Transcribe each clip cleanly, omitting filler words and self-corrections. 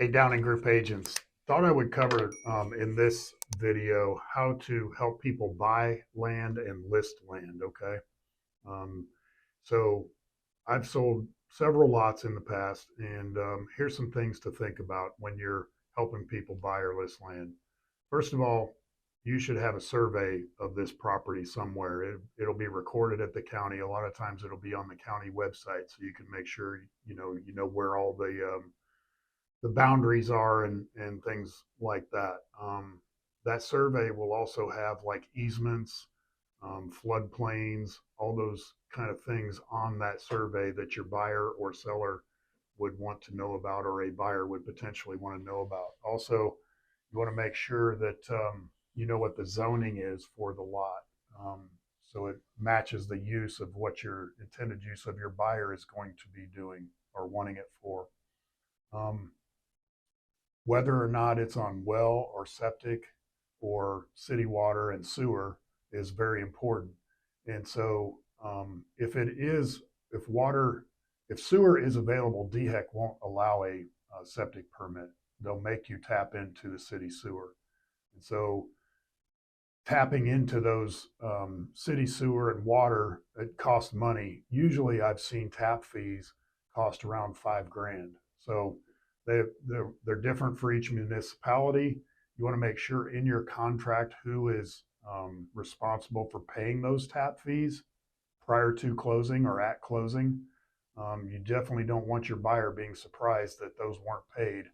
Hey, Downing Group agents. Thought I would cover in this video how to help people buy land and list land. Okay. Um, so I've sold several lots in the past, and here's some things to think about when you're helping people buy or list land. First of all, you should have a survey of this property somewhere. It'll be recorded at the county. A lot of times it'll be on the county website, so you can make sure you know where all the boundaries are and things like that. That survey will also have like easements, floodplains, all those kind of things on that survey that your buyer or seller would want to know about, or a buyer would potentially want to know about. Also, you want to make sure that you know what the zoning is for the lot. So it matches the use of what your intended use of your buyer is going to be doing or wanting it for. Um, Whether or not it's on well or septic or city water and sewer is very important. And so if it is, if water, if sewer is available, DHEC won't allow a septic permit. They'll make you tap into the city sewer. And so tapping into those city sewer and water, it costs money. Usually I've seen tap fees cost around 5 grand. So they're different for each municipality. You want to make sure in your contract who is responsible for paying those tap fees prior to closing or at closing. You definitely don't want your buyer being surprised that those weren't paid.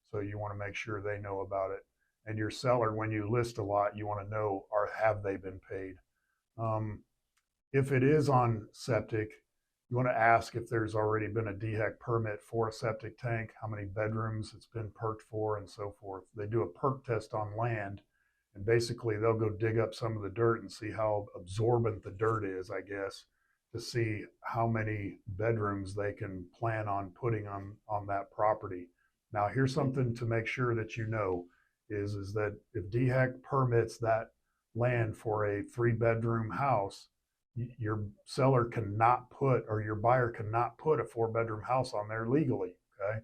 So you want to make sure they know about it. And your seller, when you list a lot, you want to know, or have they been paid? Um, if it is on septic, you want to ask if there's already been a DHEC permit for a septic tank, how many bedrooms it's been perked for, and so forth. They do a perk test on land, and basically they'll go dig up some of the dirt and see how absorbent the dirt is, I guess, to see how many bedrooms they can plan on putting on that property. Now, here's something to make sure that you know is that if DHEC permits that land for a 3 bedroom house, your seller cannot put, or your buyer cannot put, a 4 bedroom house on there legally. Okay.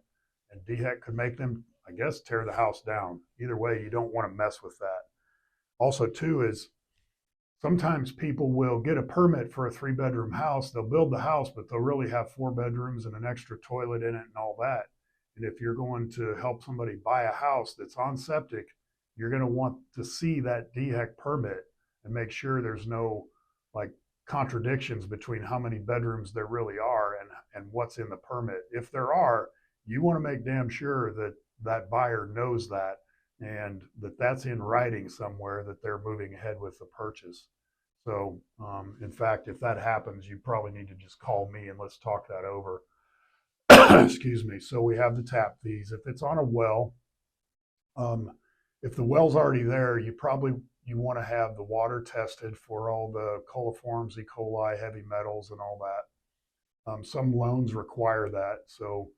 And DHEC could make them, I guess, tear the house down. Either way, you don't want to mess with that. Also, too, is sometimes people will get a permit for a 3 bedroom house. They'll build the house, but they'll really have 4 bedrooms and an extra toilet in it and all that. And if you're going to help somebody buy a house that's on septic, you're going to want to see that DHEC permit and make sure there's no like contradictions between how many bedrooms there really are and what's in the permit. If there are, you want to make damn sure that that buyer knows that and that that's in writing somewhere that they're moving ahead with the purchase. So, in fact, if that happens, you probably need to just call me and let's talk that over. Excuse me. So we have the tap fees. If it's on a well, um, if the well's already there, you want to have the water tested for all the coliforms, E. coli, heavy metals, and all that. Some loans require that. So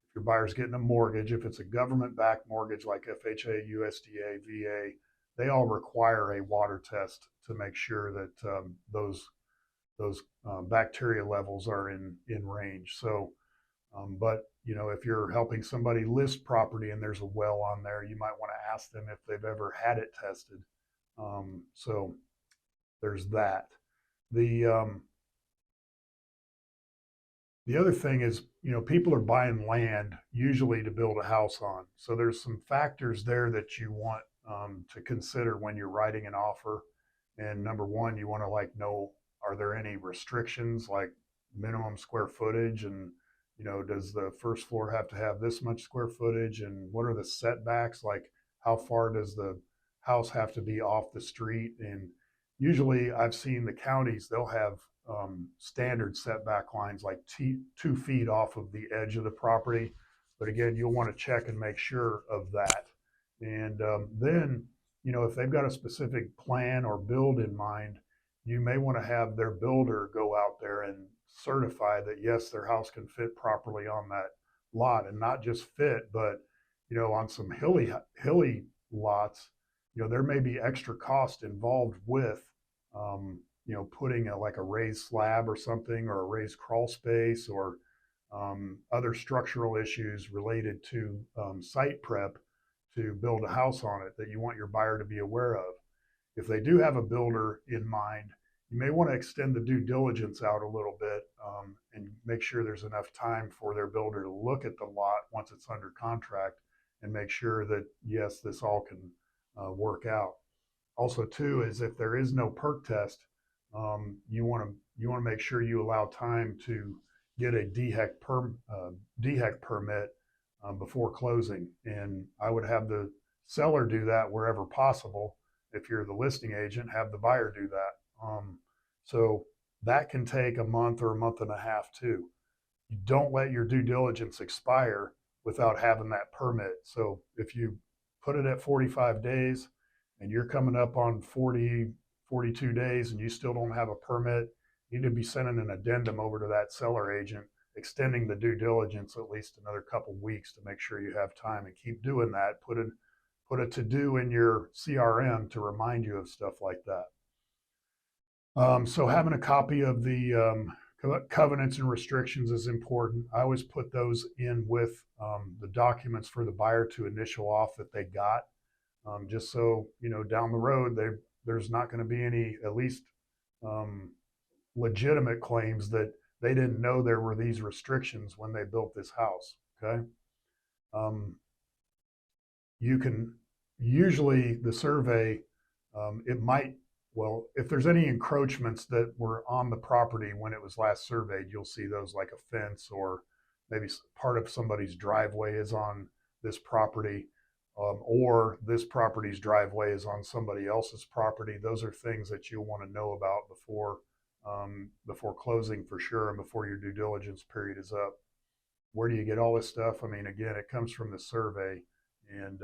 if your buyer's getting a mortgage, if it's a government-backed mortgage like FHA, USDA, VA, they all require a water test to make sure that those bacteria levels are in range. So, but if you're helping somebody list property and there's a well on there, you might want to ask them if they've ever had it tested. So there's that. The the other thing is, people are buying land usually to build a house on. So there's some factors there that you want to consider when you're writing an offer. And number one, you want to like know, are there any restrictions like minimum square footage, and does the first floor have to have this much square footage, and what are the setbacks, like how far does the house have to be off the street? And usually I've seen the counties, they'll have standard setback lines like 2 feet off of the edge of the property. But again, you'll want to check and make sure of that. And then, if they've got a specific plan or build in mind, you may want to have their builder go out there and certify that yes, their house can fit properly on that lot, and not just fit, but on some hilly lots, there may be extra cost involved with putting like a raised slab or something, or a raised crawl space, or other structural issues related to site prep to build a house on it that you want your buyer to be aware of. If they do have a builder in mind, you may want to extend the due diligence out a little bit and make sure there's enough time for their builder to look at the lot once it's under contract and make sure that, yes, this all can work out. Also, too, is if there is no perk test, you want to make sure you allow time to get a DHEC permit before closing. And I would have the seller do that wherever possible. If you're the listing agent, have the buyer do that. So that can take a month or a month and a half too. You don't let your due diligence expire without having that permit. So if you put it at 45 days and you're coming up on 40, 42 days and you still don't have a permit, you need to be sending an addendum over to that seller agent, extending the due diligence at least another couple weeks to make sure you have time, and keep doing that. Put a to-do in your CRM to remind you of stuff like that. So having a copy of the covenants and restrictions is important. I always put those in with the documents for the buyer to initial off that they got, just so, down the road, there's not going to be any, at least legitimate claims that they didn't know there were these restrictions when they built this house, okay? You can usually, the survey, it might, well, if there's any encroachments that were on the property when it was last surveyed, you'll see those, like a fence or maybe part of somebody's driveway is on this property, or this property's driveway is on somebody else's property. Those are things that you'll want to know about before closing for sure, and before your due diligence period is up. Where do you get all this stuff? I mean, again, it comes from the survey. And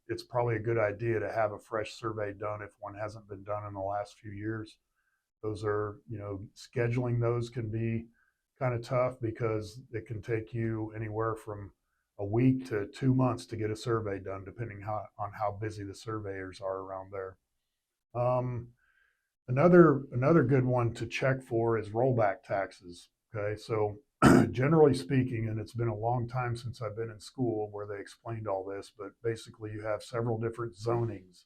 it's probably a good idea to have a fresh survey done if one hasn't been done in the last few years. Those are, scheduling those can be kind of tough because it can take you anywhere from a week to 2 months to get a survey done, depending on how busy the surveyors are around there. Another good one to check for is rollback taxes. Okay, so generally speaking, and it's been a long time since I've been in school where they explained all this, but basically you have several different zonings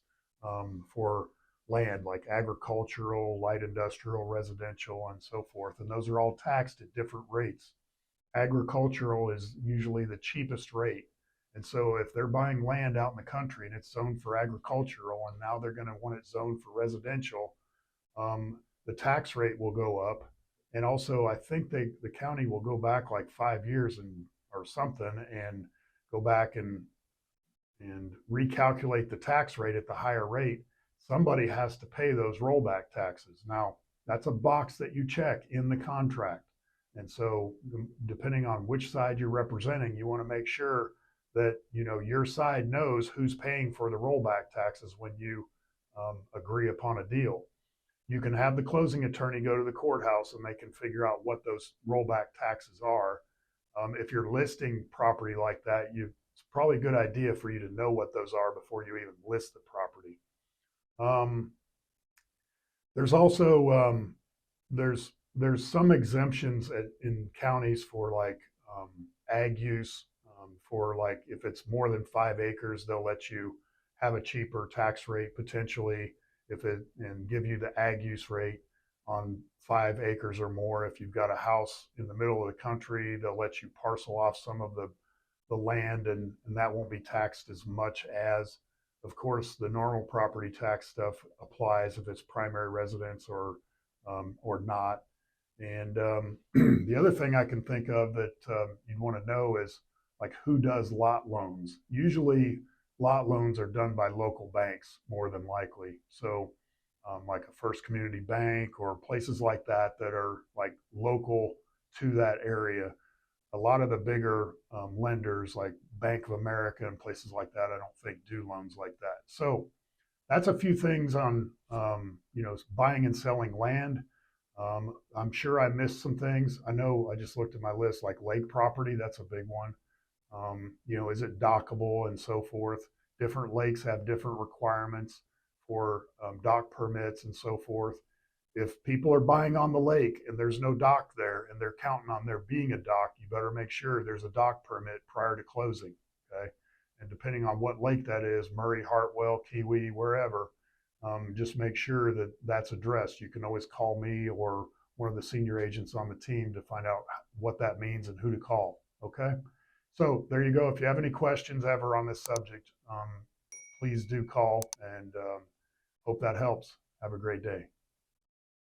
for land, like agricultural, light industrial, residential, and so forth. And those are all taxed at different rates. Agricultural is usually the cheapest rate. And so if they're buying land out in the country and it's zoned for agricultural, and now they're going to want it zoned for residential, the tax rate will go up. And also, I think the county will go back like 5 years or something, and go back and recalculate the tax rate at the higher rate. Somebody has to pay those rollback taxes. Now, that's a box that you check in the contract. And so depending on which side you're representing, you want to make sure that, your side knows who's paying for the rollback taxes when you agree upon a deal. You can have the closing attorney go to the courthouse and they can figure out what those rollback taxes are. If you're listing property like that, it's probably a good idea for you to know what those are before you even list the property. There's also there's some exemptions in counties for like ag use. For like, if it's more than 5 acres, they'll let you have a cheaper tax rate potentially, and give you the ag use rate on 5 acres or more. If you've got a house in the middle of the country, they'll let you parcel off some of the land, and that won't be taxed as much as, of course, the normal property tax stuff applies if it's primary residence or not. And the other thing I can think of that you'd want to know is, like, who does lot loans? Usually lot loans are done by local banks more than likely. So like a First Community Bank or places like that are like local to that area. A lot of the bigger lenders like Bank of America and places like that, I don't think do loans like that. So that's a few things on buying and selling land. I'm sure I missed some things. I know I just looked at my list, like lake property, that's a big one. Is it dockable and so forth? Different lakes have different requirements for dock permits and so forth. if people are buying on the lake and there's no dock there and they're counting on there being a dock, you better make sure there's a dock permit prior to closing. Okay. And depending on what lake that is, Murray, Hartwell, Kiwi, wherever, just make sure that that's addressed. You can always call me or one of the senior agents on the team to find out what that means and who to call. Okay. So there you go. If you have any questions ever on this subject, please do call, and hope that helps. Have a great day.